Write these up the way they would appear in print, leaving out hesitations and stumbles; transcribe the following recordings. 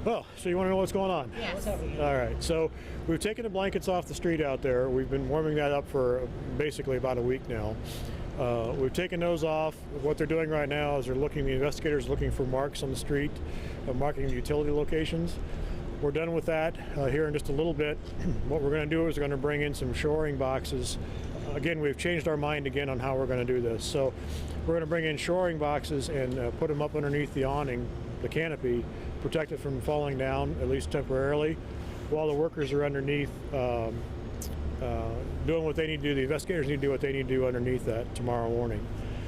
Oh, so you want to know what's going on? Yes. All right, so we've taken the blankets off the street out there. We've been warming that up for basically about a week now. We've taken those off. What they're doing right now is the investigators looking for marks on the street, marking the utility locations. We're done with that here in just a little bit. What we're going to do is we're going to bring in some shoring boxes. Again, we've changed our mind again on how we're going to do this. So we're going to bring in shoring boxes and put them up underneath the awning, the canopy, protect it from falling down, at least temporarily, while the workers are underneath doing what they need to do. The investigators need to do what they need to do underneath that tomorrow morning.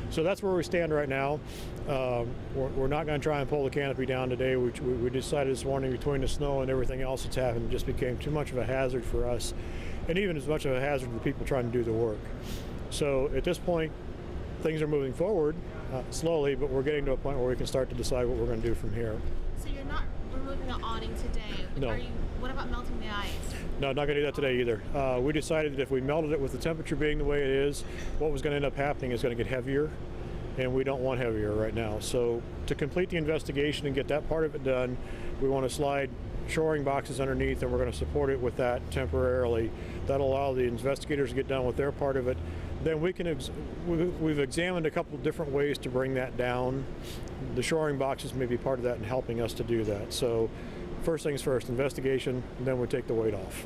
So that's where we stand right now. We're not going to try and pull the canopy down today. We decided this morning, between the snow and everything else that's happened, it just became too much of a hazard for us, and even as much of a hazard to the people trying to do the work. So at this point, things are moving forward slowly, but we're getting to a point where we can start to decide what we're going to do from here. So you're not removing the awning today? No. What about melting the ice? No, not going to do that today either. We decided that if we melted it, with the temperature being the way it is, what was going to end up happening is going to get heavier, and we don't want heavier right now. So to complete the investigation and get that part of it done, we want to slide shoring boxes underneath, and we're going to support it with that temporarily. That'll allow the investigators to get done with their part of it. Then we can we've examined a couple of different ways to bring that down. The shoring boxes may be part of that in helping us to do that. So first things first, investigation, and then we take the weight off.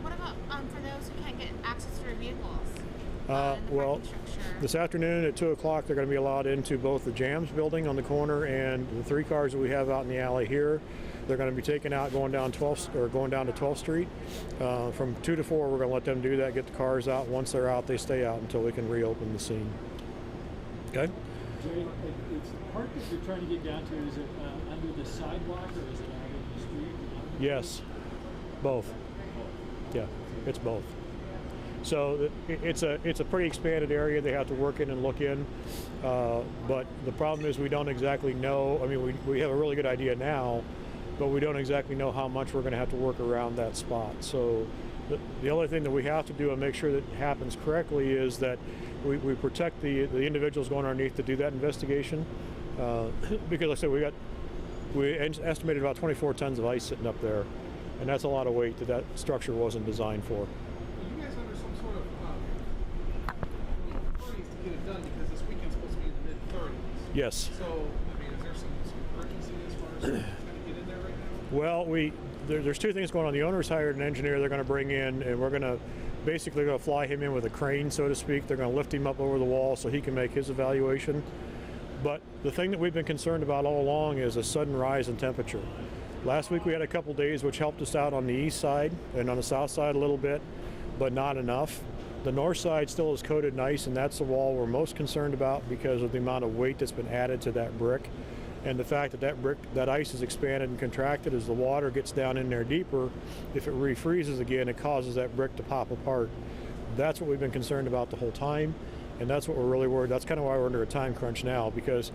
What about for those who can't get access to their vehicles? Well, this afternoon at 2 o'clock, they're going to be allowed into both the Jams building on the corner and the 3 cars that we have out in the alley here. They're going to be taken out going down to 12th Street. From 2 to 4, we're going to let them do that, get the cars out. Once they're out, they stay out until we can reopen the scene. Okay? Jay, it's the part that you're trying to get down to, is it under the sidewalk or is it out in the street? Yes, both. Yeah, it's both. So it's a pretty expanded area they have to work in and look in, but the problem is we don't exactly know. I mean, we have a really good idea now, but we don't exactly know how much we're going to have to work around that spot. So the only thing that we have to do and make sure that happens correctly is that we protect the individuals going underneath to do that investigation, because like I said, we estimated about 24 tons of ice sitting up there, and that's a lot of weight that structure wasn't designed for. Are you guys under some sort of hurries to get it done, because this weekend's supposed to be in the mid-30s? Yes. So, I mean, is there some urgency as far as trying to get in there right now? Well, there's 2 things going on. The owner's hired an engineer they're going to bring in, and we're going to basically fly him in with a crane, so to speak. They're going to lift him up over the wall so he can make his evaluation. But the thing that we've been concerned about all along is a sudden rise in temperature. Last week we had a couple days which helped us out on the east side and on the south side a little bit, but not enough. The north side still is coated in ice, and that's the wall we're most concerned about because of the amount of weight that's been added to that brick, and the fact that that ice is expanded and contracted as the water gets down in there deeper. If it refreezes again, it causes that brick to pop apart. That's what we've been concerned about the whole time, and that's what we're really worried. That's kind of why we're under a time crunch now, because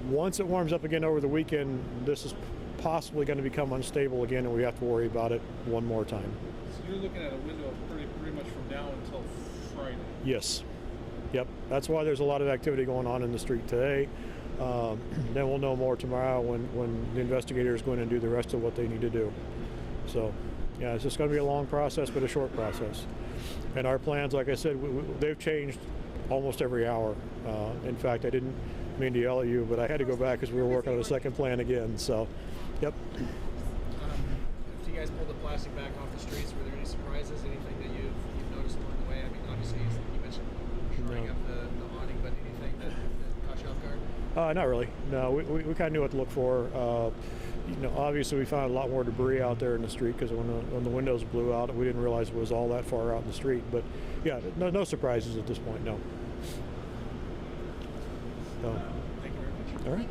once it warms up again over the weekend, this is possibly going to become unstable again, and we have to worry about it one more time. So you're looking at a window of pretty much from now until Friday? Yes. Yep. That's why there's a lot of activity going on in the street today. Then we'll know more tomorrow when the investigators go in and do the rest of what they need to do. So, yeah, it's just going to be a long process, but a short process. And our plans, like I said, they've changed almost every hour. In fact, I didn't mean to yell at you, but I had to go back because we were working on a second plan again. So, yep. After you guys pulled the plastic back off the streets, were there any surprises, anything that you've noticed along the way? I mean, obviously, you mentioned shoring up the awning, but anything that caught you off guard? Not really. No, we kind of knew what to look for. Obviously we found a lot more debris out there in the street because when the windows blew out, we didn't realize it was all that far out in the street. But yeah, no surprises at this point. No. Thank you very much. All right.